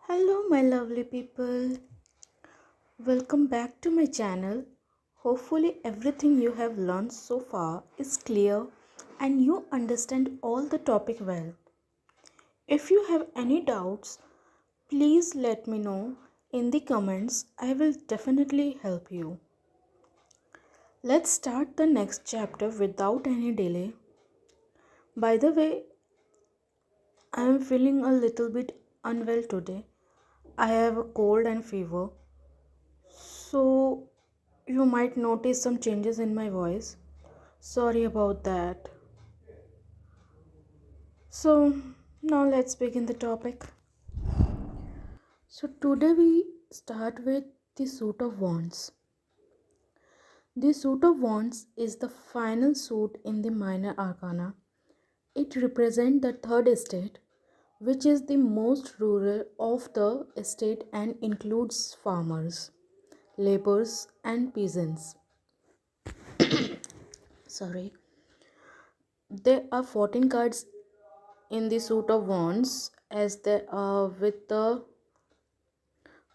Hello, my lovely people. Welcome back to my channel. Hopefully, everything you have learned so far is clear and you understand all the topic well. If you have any doubts, please let me know in the comments. I will definitely help you. Let's start the next chapter without any delay. By the way, I am feeling a little bit unwell today. I have a cold and fever. So, you might notice some changes in my voice. Sorry about that. So, now let's begin the topic. So, today we start with the suit of wands. The suit of wands is the final suit in the minor arcana. It represents the third estate, which is the most rural of the estate and includes farmers, laborers, and peasants. Sorry. There are 14 cards in the suit of wands as there are with the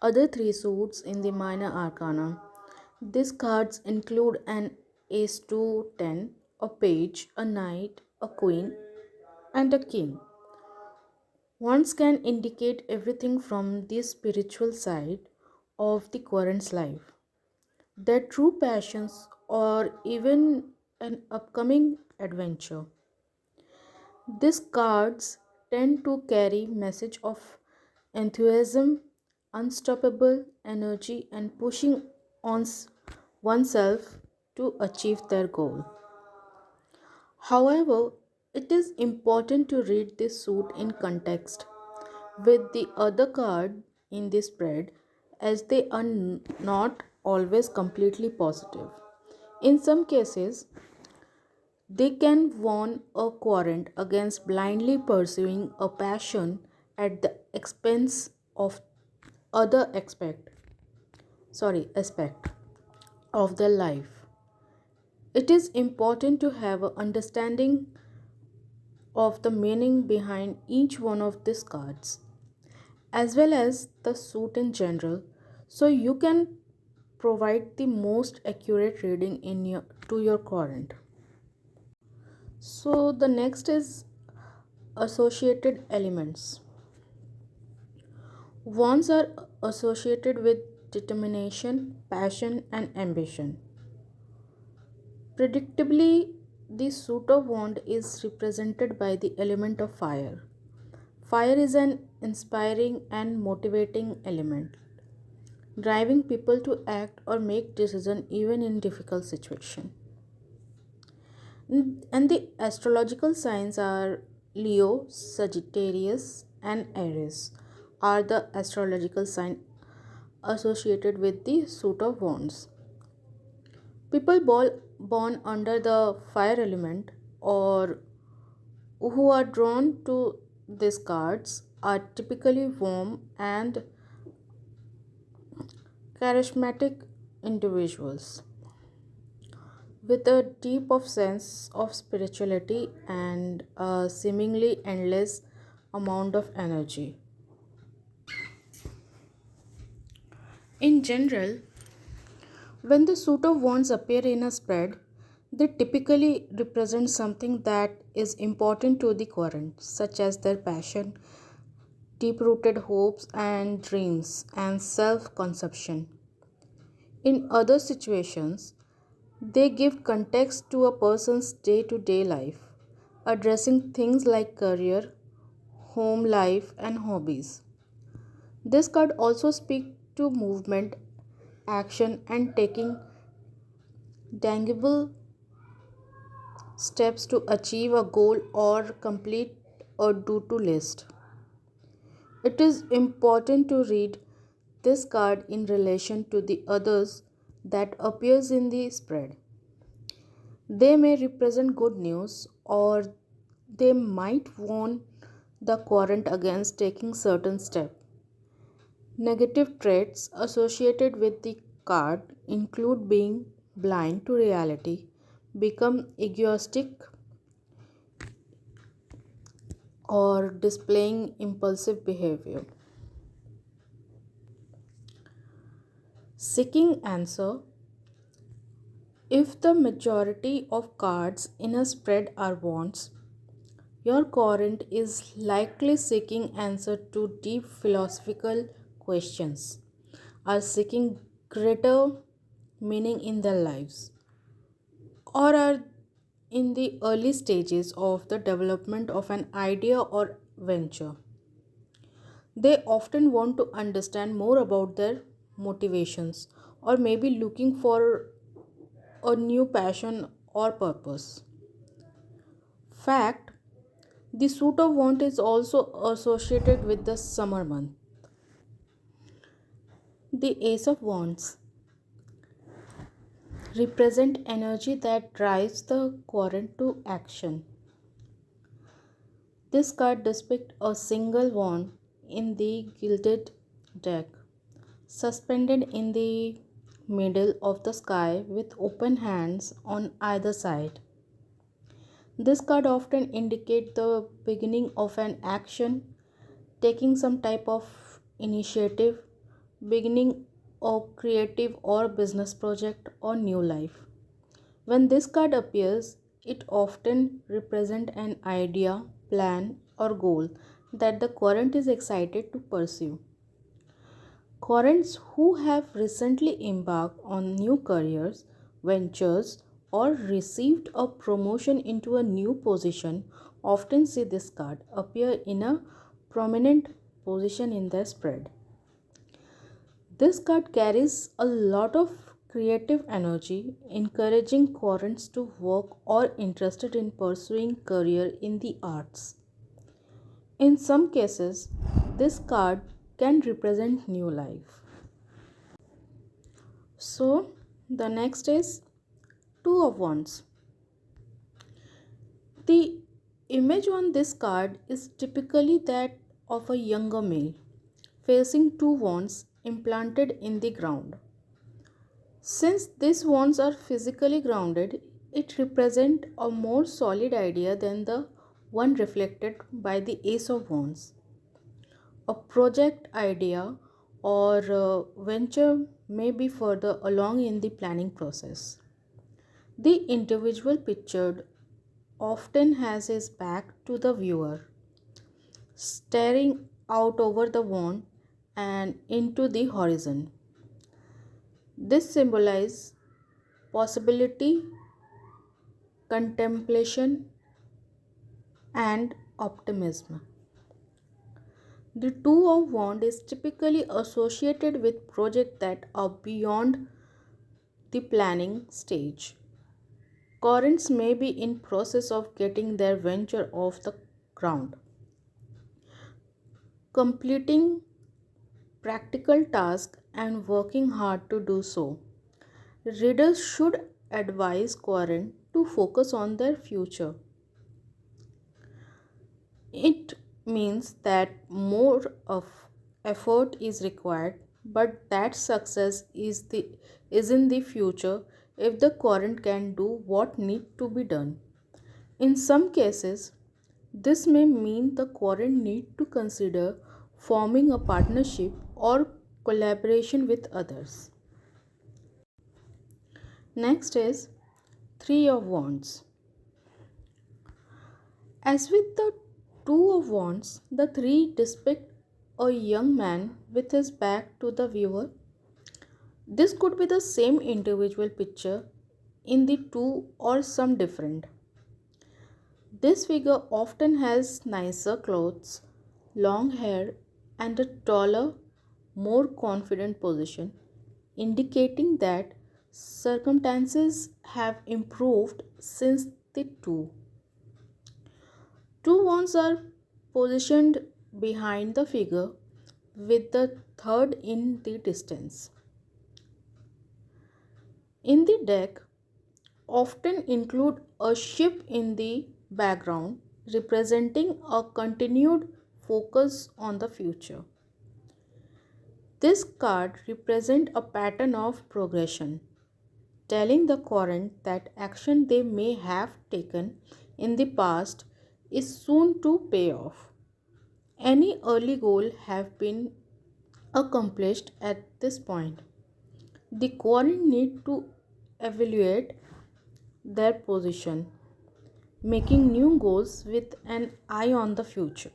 other three suits in the minor arcana. These cards include an ace to 10, a page, a knight, a queen, and a king. Wands can indicate everything from the spiritual side of the current's life, their true passions, or even an upcoming adventure. These cards tend to carry message of enthusiasm, unstoppable energy and pushing on oneself to achieve their goal. However, it is important to read this suit in context with the other card in the spread as they are not always completely positive. In some cases, they can warn a querent against blindly pursuing a passion at the expense of other aspect of their life. It is important to have an understanding of the meaning behind each one of these cards as well as the suit in general so you can provide the most accurate reading to your querent. So the next is associated elements. Wands are associated with determination, passion, and ambition. Predictably, the suit of wand is represented by the element of fire. Fire is an inspiring and motivating element, driving people to act or make decisions even in difficult situations. And the astrological signs are Leo, Sagittarius, and Aries are the astrological sign associated with the suit of wands. People born under the fire element or who are drawn to these cards are typically warm and charismatic individuals with a deep of sense of spirituality and a seemingly endless amount of energy. In general, when the suit of wands appear in a spread, they typically represent something that is important to the current, such as their passion, deep rooted hopes and dreams, and self conception. In other situations, they give context to a person's day to day life, addressing things like career, home life, and hobbies. This card also speaks to movement, action, and taking tangible steps to achieve a goal or complete a do to list. It is important to read this card in relation to the others that appears in the spread. They may represent good news or they might warn the current against taking certain steps. Negative traits associated with the card include being blind to reality, become egoistic, or displaying impulsive behavior. Seeking answer. If the majority of cards in a spread are wants, your current is likely seeking answer to deep philosophical questions, are seeking greater meaning in their lives, or are in the early stages of the development of an idea or venture. They often want to understand more about their motivations or maybe looking for a new passion or purpose. Fact, the suit of want is also associated with the summer month. The Ace of Wands represent energy that drives the current to action. This card depicts a single wand in the gilded deck, suspended in the middle of the sky with open hands on either side. This card often indicates the beginning of an action, taking some type of initiative, beginning a creative or business project or new life. When this card appears, it often represents an idea, plan, or goal that the current is excited to pursue. Currents who have recently embarked on new careers, ventures, or received a promotion into a new position often see this card appear in a prominent position in their spread. This card carries a lot of creative energy, encouraging currents to work or interested in pursuing career in the arts. In some cases, this card can represent new life. So, the next is Two of Wands. The image on this card is typically that of a younger male facing two wands implanted in the ground. Since these wands are physically grounded, it represents a more solid idea than the one reflected by the Ace of Wands. A project idea or venture may be further along in the planning process. The individual pictured often has his back to the viewer, staring out over the wand and into the horizon. This symbolizes possibility, contemplation, and optimism. The Two of Wands is typically associated with projects that are beyond the planning stage. Currents may be in process of getting their venture off the ground, completing practical tasks and working hard to do so. Readers should advise current to focus on their future. It means that more of effort is required, but that success is in the future if the current can do what need to be done. In some cases, this may mean the current need to consider forming a partnership or collaboration with others. Next is Three of Wands. As with the Two of Wands, the three depict a young man with his back to the viewer. This could be the same individual picture in the two or some different. This figure often has nicer clothes, long hair, and a taller, more confident position, indicating that circumstances have improved since the two. Two wands are positioned behind the figure with the third in the distance. In the deck, often include a ship in the background representing a continued focus on the future. This card represents a pattern of progression, telling the current that action they may have taken in the past is soon to pay off. Any early goal have been accomplished at this point. The quarry need to evaluate their position, making new goals with an eye on the future.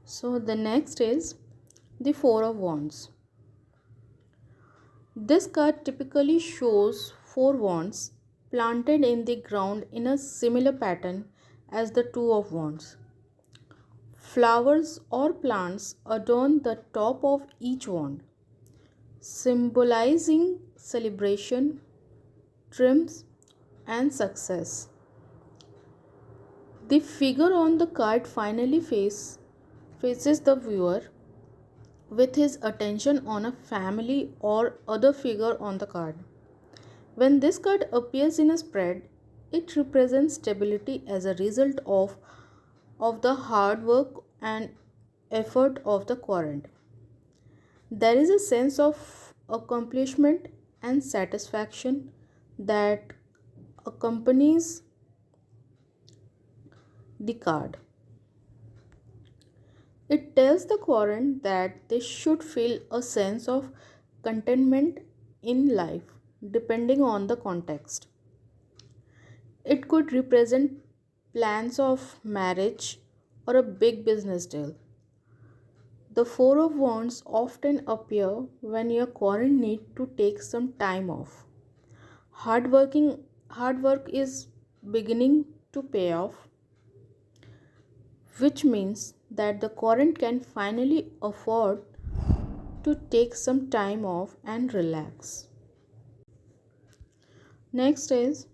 So the next is the Four of Wands. This card typically shows four wands planted in the ground in a similar pattern as the Two of Wands. Flowers or plants adorn the top of each wand, symbolizing celebration, triumph, and success. The figure on the card finally faces the viewer with his attention on a family or other figure on the card. When this card appears in a spread, it represents stability as a result of the hard work and effort of the querent. There is a sense of accomplishment and satisfaction that accompanies the card. It tells the querent that they should feel a sense of contentment in life depending on the context. It could represent plans of marriage or a big business deal. The Four of Wands often appear when your querent need to take some time off. Hard work is beginning to pay off, which means that the querent can finally afford to take some time off and relax. Next is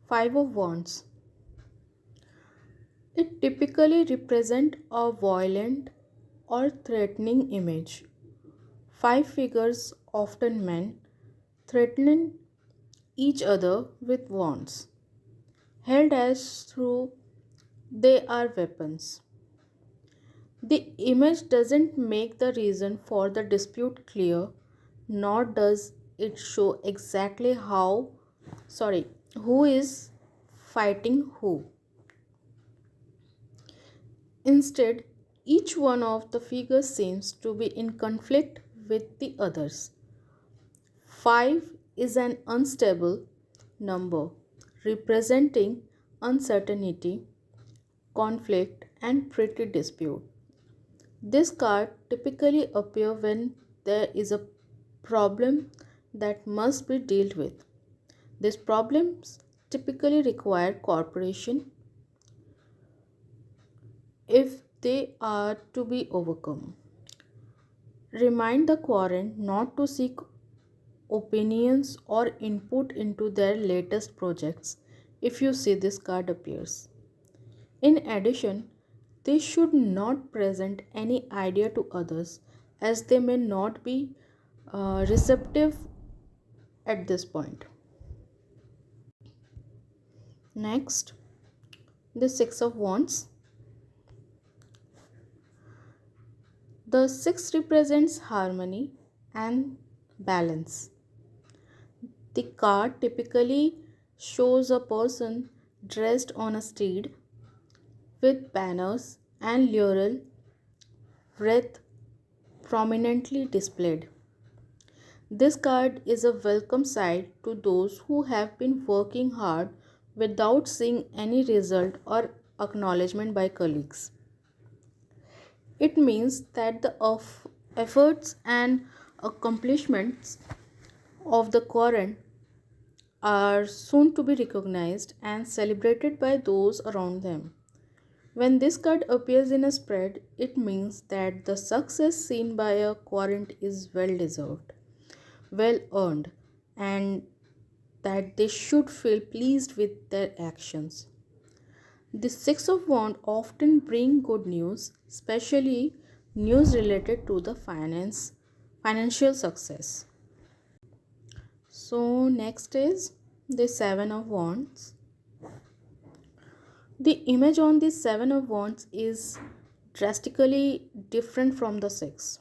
Five of Wands. It typically represents a violent or threatening image. Five figures, often men, threatening each other with wands, held as though they are weapons. The image doesn't make the reason for the dispute clear, nor does it show exactly who is fighting who. Instead, each one of the figures seems to be in conflict with the others. 5 is an unstable number representing uncertainty, conflict, and petty dispute. This card typically appears when there is a problem that must be dealt with. These problems typically require cooperation if they are to be overcome. Remind the querent not to seek opinions or input into their latest projects if you see this card appears. In addition, they should not present any idea to others as they may not be receptive at this point. Next, the Six of Wands. The six represents harmony and balance. The card typically shows a person dressed on a steed with banners and laurel wreath prominently displayed. This card is a welcome sight to those who have been working hard without seeing any result or acknowledgement by colleagues. It means that the efforts and accomplishments of the querent are soon to be recognized and celebrated by those around them. When this card appears in a spread, it means that the success seen by a querent is well deserved, well earned, and that they should feel pleased with their actions. The Six of Wands often bring good news, especially news related to the financial success. So next is the Seven of Wands. The image on the Seven of Wands is drastically different from the six.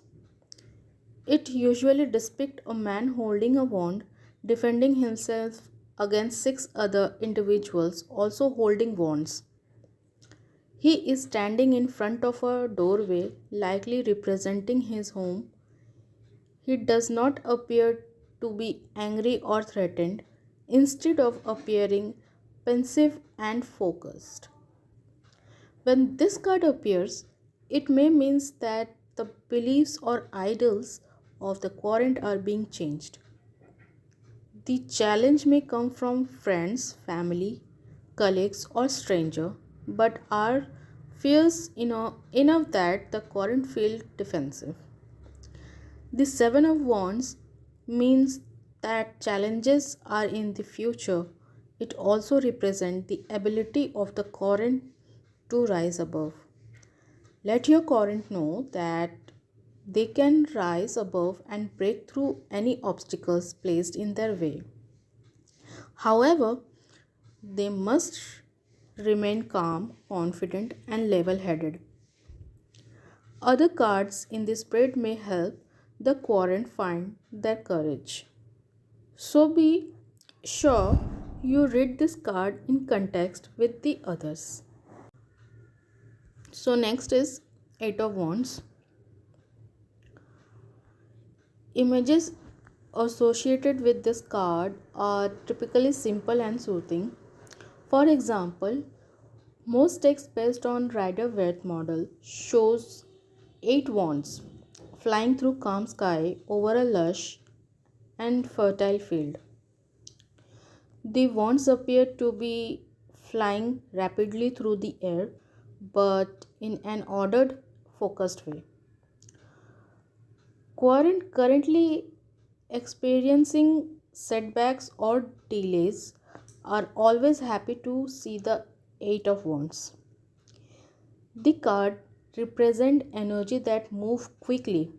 It usually depicts a man holding a wand, defending himself against six other individuals also holding wands. He is standing in front of a doorway, likely representing his home. He does not appear to be angry or threatened, instead of appearing pensive and focused. When this card appears, it may mean that the beliefs or idols of the querent are being changed. The challenge may come from friends, family, colleagues, or stranger, but are fierce enough that the querent feel defensive. The Seven of Wands means that challenges are in the future. It also represents the ability of the querent to rise above. Let your querent know that they can rise above and break through any obstacles placed in their way. However, they must remain calm, confident, and level headed. Other cards in the spread may help the querent find their courage. So be sure you read this card in context with the others. So next is Eight of Wands. Images associated with this card are typically simple and soothing. For example, most text based on Rider-Waite model shows eight wands flying through calm sky over a lush and fertile field. The wands appear to be flying rapidly through the air, but in an ordered, focused way. Currently experiencing setbacks or delays are always happy to see the Eight of Wands. The card represents energy that moves quickly,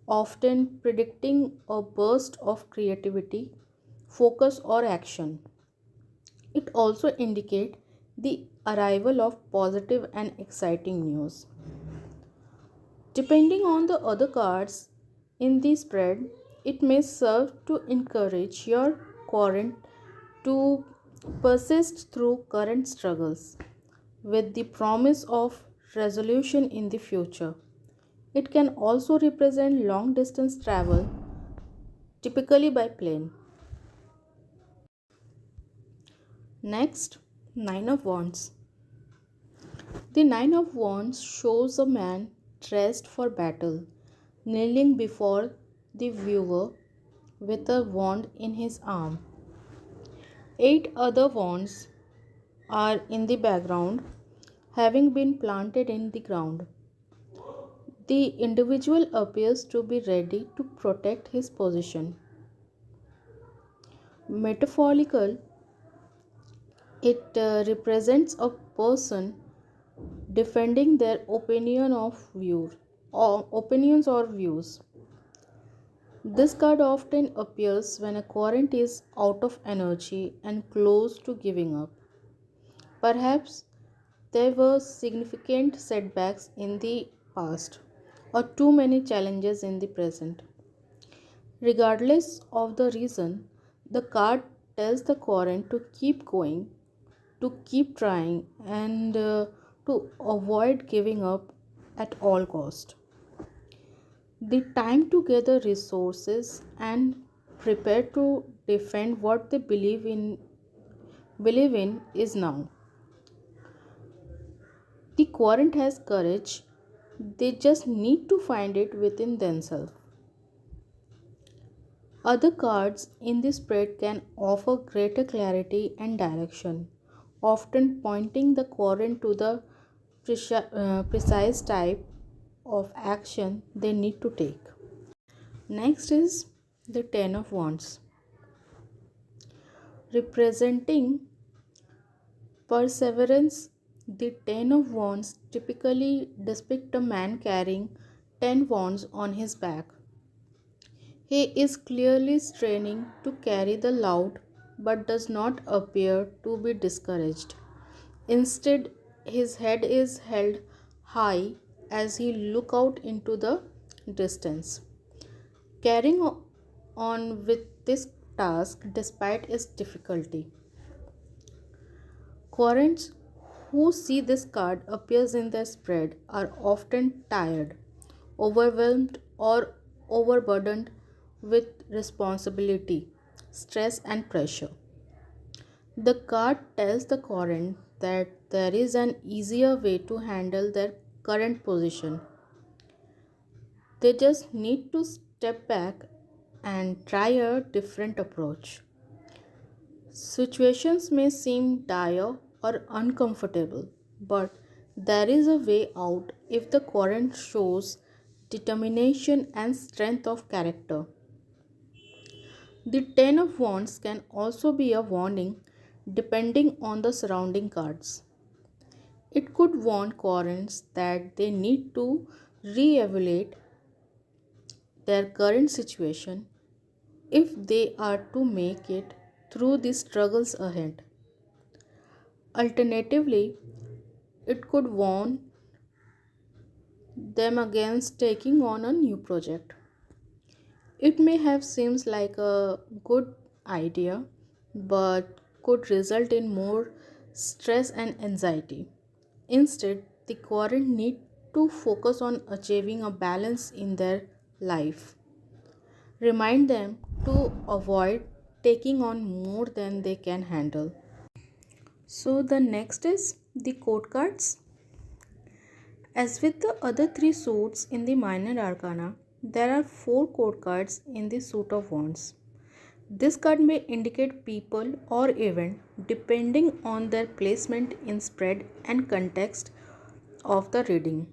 often predicting a burst of creativity, focus, or action. It also indicates the arrival of positive and exciting news. Depending on the other cards in the spread, it may serve to encourage your querent to persist through current struggles with the promise of resolution in the future. It can also represent long distance travel, typically by plane. Next, Nine of Wands. The Nine of Wands shows a man dressed for battle, kneeling before the viewer with a wand in his arm. Eight other wands are in the background, having been planted in the ground. The individual appears to be ready to protect his position. Metaphorical, it represents a person defending their opinions or views. This card often appears when a querent is out of energy and close to giving up. Perhaps there were significant setbacks in the past or too many challenges in the present. Regardless of the reason, the card tells the querent to keep going, to keep trying, and to avoid giving up at all cost. The time to gather resources and prepare to defend what they believe in is now. The querent has courage, they just need to find it within themselves. Other cards in this spread can offer greater clarity and direction, often pointing the querent to the precise type of action they need to take. Next is the Ten of Wands, representing perseverance. The Ten of Wands typically depict a man carrying 10 wands on his back. He is clearly straining to carry the load but does not appear to be discouraged. Instead, his head is held high as he looks out into the distance, carrying on with this task despite its difficulty. Querents who see this card appears in their spread are often tired, overwhelmed, or overburdened with responsibility, stress, and pressure. The card tells the current that there is an easier way to handle their current position. They just need to step back and try a different approach. Situations may seem dire or uncomfortable, but there is a way out if the current shows determination and strength of character. The Ten of Wands can also be a warning depending on the surrounding cards. It could warn currents that they need to re-evaluate their current situation if they are to make it through the struggles ahead. Alternatively, it could warn them against taking on a new project. It may have seems like a good idea but could result in more stress and anxiety. Instead, the current need to focus on achieving a balance in their life. Remind them to avoid taking on more than they can handle. So the next is the court cards. As with the other three suits in the minor arcana, there are four court cards in the suit of wands. This card may indicate people or event depending on their placement in spread and context of the reading.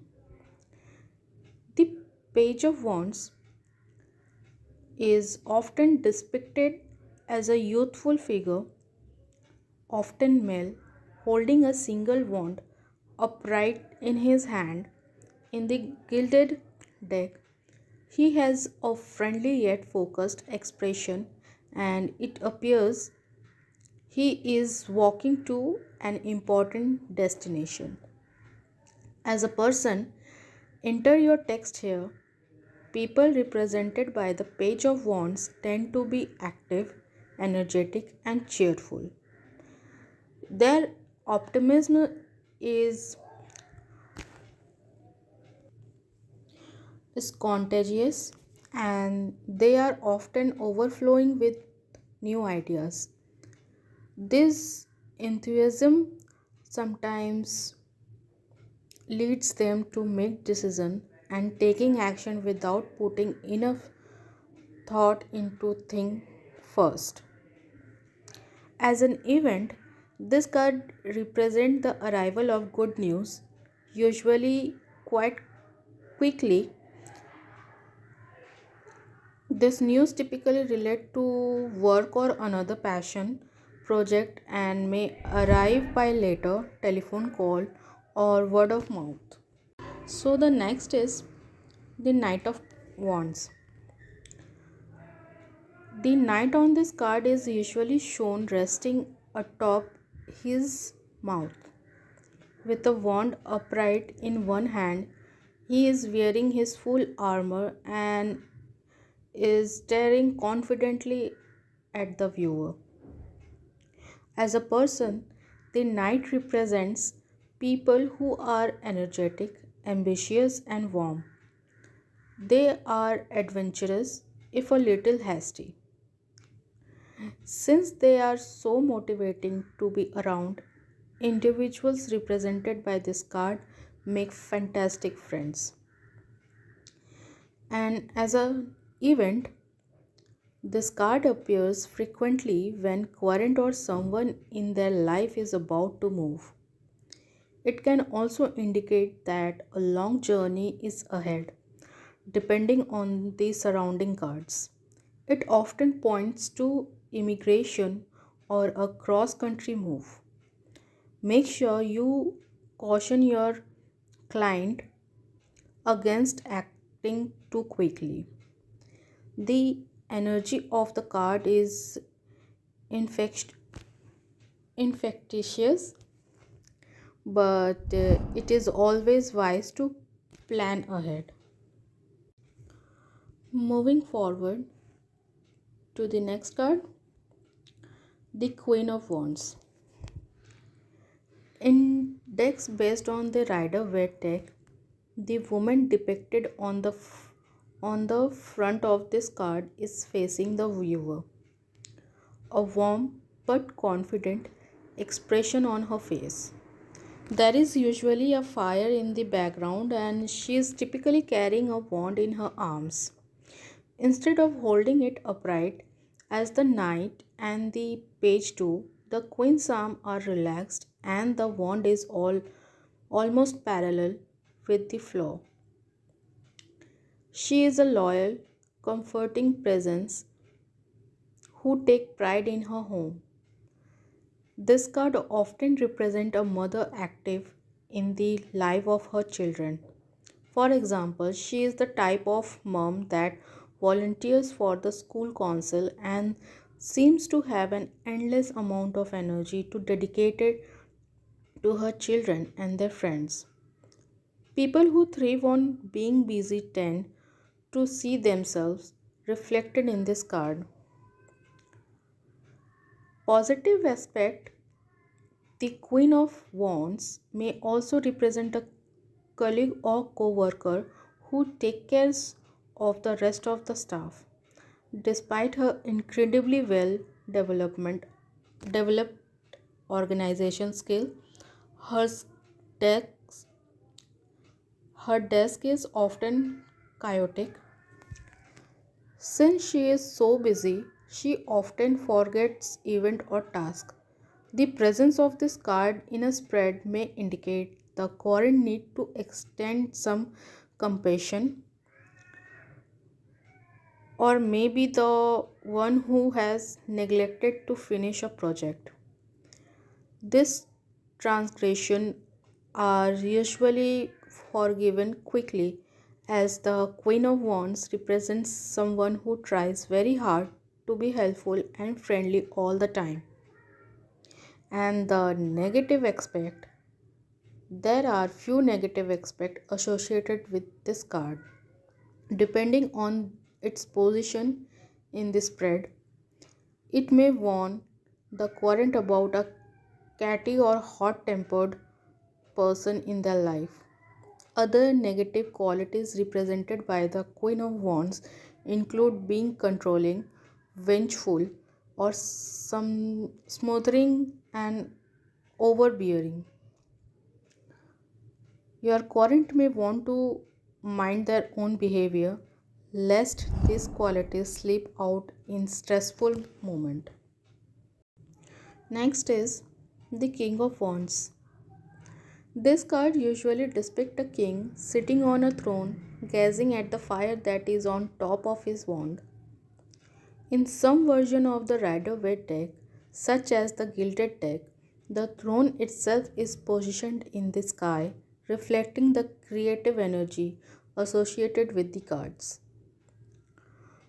The page of wands is often depicted as a youthful figure, often male, holding a single wand upright in his hand. In the gilded deck, he has a friendly yet focused expression, and it appears he is walking to an important destination. As a person, enter your text here. People represented by the Page of Wands tend to be active, energetic, and cheerful. Their optimism is, is contagious and they are often overflowing with new ideas. This enthusiasm sometimes leads them to make decision and taking action without putting enough thought into thing first. As an event, this card represents the arrival of good news, usually quite quickly. This news typically relate to work or another passion project and may arrive by letter, telephone call, or word of mouth. So the next is the Knight of Wands. The knight on this card is usually shown resting atop his mouth with a wand upright in one hand. He is wearing his full armor and is staring confidently at the viewer. As a person, the knight represents people who are energetic, ambitious, and warm. They are adventurous, if a little hasty. Since they are so motivating to be around, individuals represented by this card make fantastic friends. And as an event, this card appears frequently when current or someone in their life is about to move. It can also indicate that a long journey is ahead, depending on the surrounding cards. It often points to immigration or a cross country move. Make sure you caution your client against acting too quickly. The energy of the card is infect- infectious, but it is always wise to plan ahead. Moving forward to the next card, the Queen of Wands. In decks based on the Rider Waite deck, the woman depicted on the front of this card is facing the viewer, a warm but confident expression on her face. There is usually a fire in the background, and she is typically carrying a wand in her arms. Instead of holding it upright, as the knight and the page do, the queen's arms are relaxed and the wand is almost parallel with the floor. She is a loyal, comforting presence who take pride in her home. This card often represents a mother active in the life of her children. For example, she is the type of mom that volunteers for the school council and seems to have an endless amount of energy to dedicate it to her children and their friends. People who thrive on being busy tend to see themselves reflected in this card. Positive aspect: the Queen of Wands may also represent a colleague or co-worker who takes care of the rest of the staff. Despite her incredibly development developed organization skill, her desk, her desk is often chaotic. Since she is so busy, she often forgets event or task. The presence of this card in a spread may indicate the current need to extend some compassion, or maybe the one who has neglected to finish a project. This transgression are usually forgiven quickly, as the Queen of Wands represents someone who tries very hard to be helpful and friendly all the time. And the negative aspect, there are few negative aspects associated with this card. Depending on its position in the spread, it may warn the current about a catty or hot tempered person in their life. Other negative qualities represented by the Queen of Wands include being controlling, vengeful, or some smothering and overbearing. Your current may want to mind their own behavior lest these qualities slip out in stressful moment. Next is the King of Wands. This card usually depicts a king sitting on a throne gazing at the fire that is on top of his wand. In some version of the Rider Waite deck, such as the Gilded deck, the throne itself is positioned in the sky, reflecting the creative energy associated with the cards.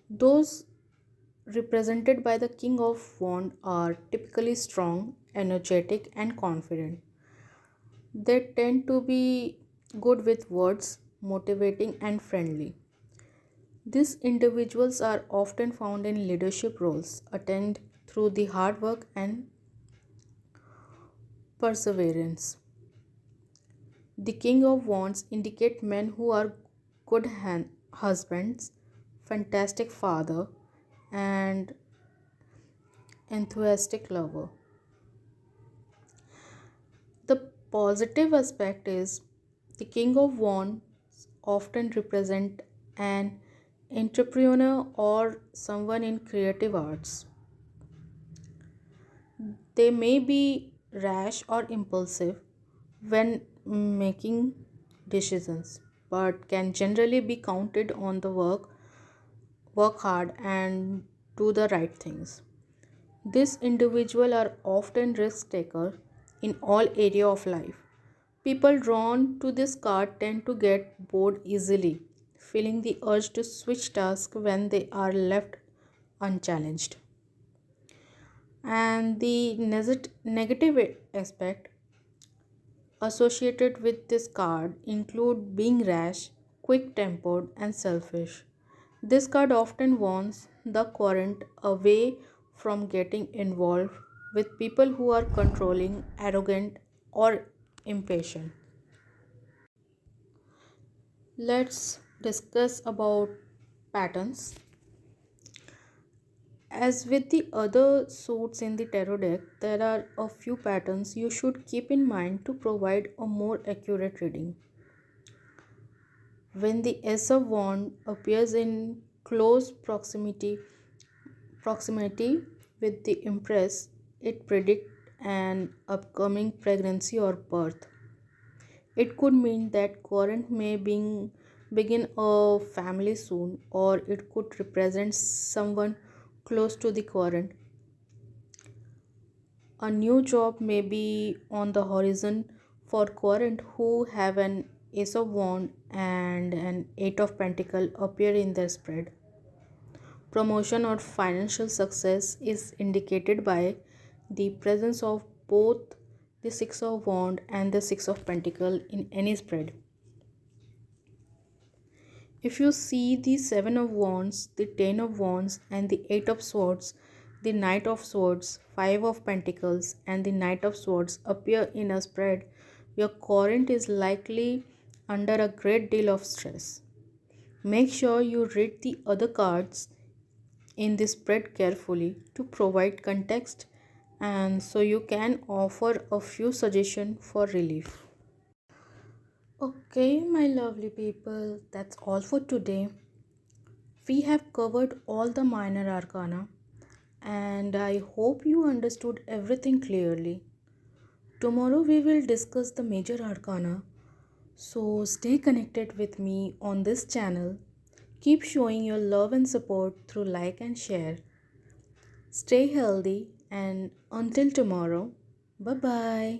Those represented by the King of Wands are typically strong, energetic, and confident. They tend to be good with words, motivating, and friendly. These individuals are often found in leadership roles, attained through the hard work and perseverance. The King of Wands indicate men who are good husbands, fantastic father, and enthusiastic lover. The positive aspect is the King of Wands often represent an entrepreneur or someone in creative arts. They may be rash or impulsive when making decisions, but can generally be counted on the work hard and do the right things. These individuals are often risk takers in all area of life. People drawn to this card tend to get bored easily, feeling the urge to switch tasks when they are left unchallenged. And the negative aspect associated with this card include being rash, quick-tempered, and selfish. This card often warns the current away from getting involved with people who are controlling, arrogant, or impatient. Let's discuss about patterns. As with the other suits in the tarot deck, there are a few patterns you should keep in mind to provide a more accurate reading. When the Ace of Wands appears in close proximity with the Empress, it predicts an upcoming pregnancy or birth. It could mean that Quarant may begin a family soon, or it could represent someone close to the Quarant. A new job may be on the horizon for Quarant who have an Ace of Wand and an Eight of Pentacle appear in their spread. Promotion or financial success is indicated by the presence of both the Six of Wand and the Six of Pentacle in any spread. If you see the Seven of Wands, the Ten of Wands, and the Eight of Swords, the Knight of Swords, Five of Pentacles, and the Knight of Swords appear in a spread, your current is likely under a great deal of stress. Make sure you read the other cards in the spread carefully to provide context and so you can offer a few suggestions for relief. Okay, my lovely people, that's all for today. We have covered all the minor arcana and I hope you understood everything clearly. Tomorrow we will discuss the major arcana, so stay connected with me on this channel. Keep showing your love and support through like and share. Stay healthy and until tomorrow, bye bye.